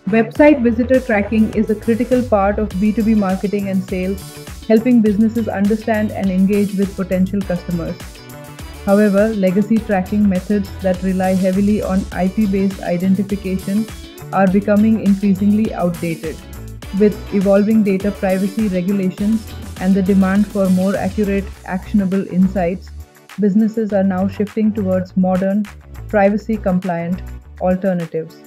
Website visitor tracking is a critical part of B2B marketing and sales, helping businesses understand and engage with potential customers. However, legacy tracking methods that rely heavily on IP-based identification are becoming increasingly outdated. With evolving data privacy regulations and the demand for more accurate, actionable insights, businesses are now shifting towards modern, privacy-compliant alternatives.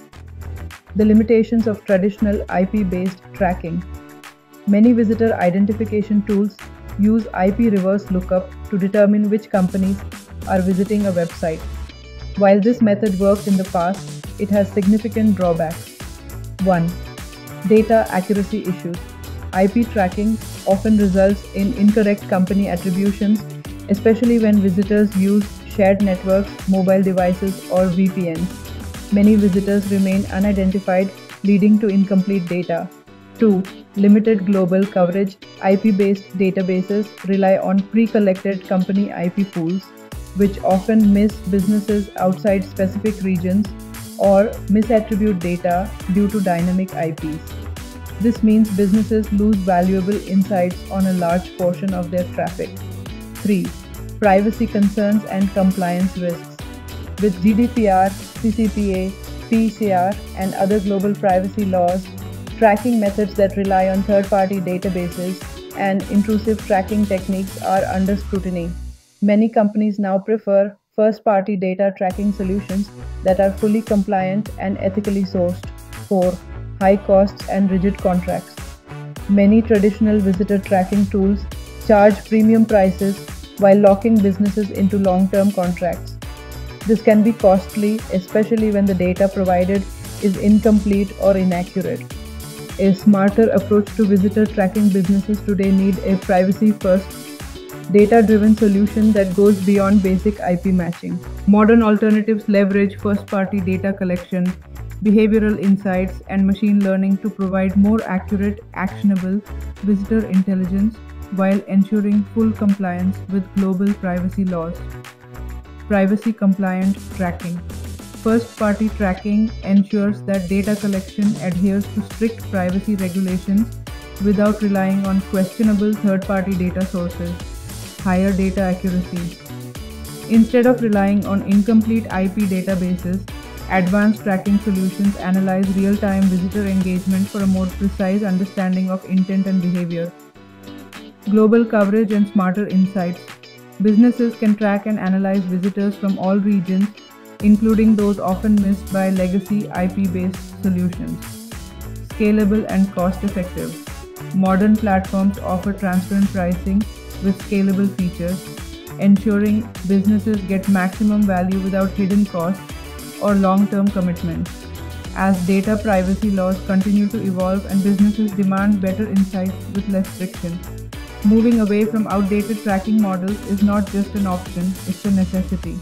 The limitations of traditional IP-based tracking. Many visitor identification tools use IP reverse lookup to determine which companies are visiting a website. While this method worked in the past, it has significant drawbacks. 1. Data accuracy issues. IP tracking often results in incorrect company attributions, especially when visitors use shared networks, mobile devices, or VPNs. Many visitors remain unidentified, leading to incomplete data. 2. Limited global coverage. IP-based databases rely on pre-collected company IP pools, which often miss businesses outside specific regions or misattribute data due to dynamic IPs. This means businesses lose valuable insights on a large portion of their traffic. 3. Privacy concerns and compliance risks. With GDPR, CCPA, PCI, and other global privacy laws, tracking methods that rely on third-party databases and intrusive tracking techniques are under scrutiny. Many companies now prefer first-party data tracking solutions that are fully compliant and ethically sourced. 4. High costs and rigid contracts. Many traditional visitor tracking tools charge premium prices while locking businesses into long-term contracts. This can be costly, especially when the data provided is incomplete or inaccurate. A smarter approach to visitor tracking. Businesses today need a privacy-first, data-driven solution that goes beyond basic IP matching. Modern alternatives leverage first-party data collection, behavioral insights, and machine learning to provide more accurate, actionable visitor intelligence while ensuring full compliance with global privacy laws. Privacy-compliant tracking. First-party tracking ensures that data collection adheres to strict privacy regulations without relying on questionable third-party data sources. Higher data accuracy. Instead of relying on incomplete IP databases, advanced tracking solutions analyze real-time visitor engagement for a more precise understanding of intent and behavior. Global coverage and smarter insights. Businesses can track and analyze visitors from all regions, including those often missed by legacy IP-based solutions. Scalable and cost-effective. Modern platforms offer transparent pricing with scalable features, ensuring businesses get maximum value without hidden costs or long-term commitments. As data privacy laws continue to evolve and businesses demand better insights with less friction, moving away from outdated tracking models is not just an option, it's a necessity.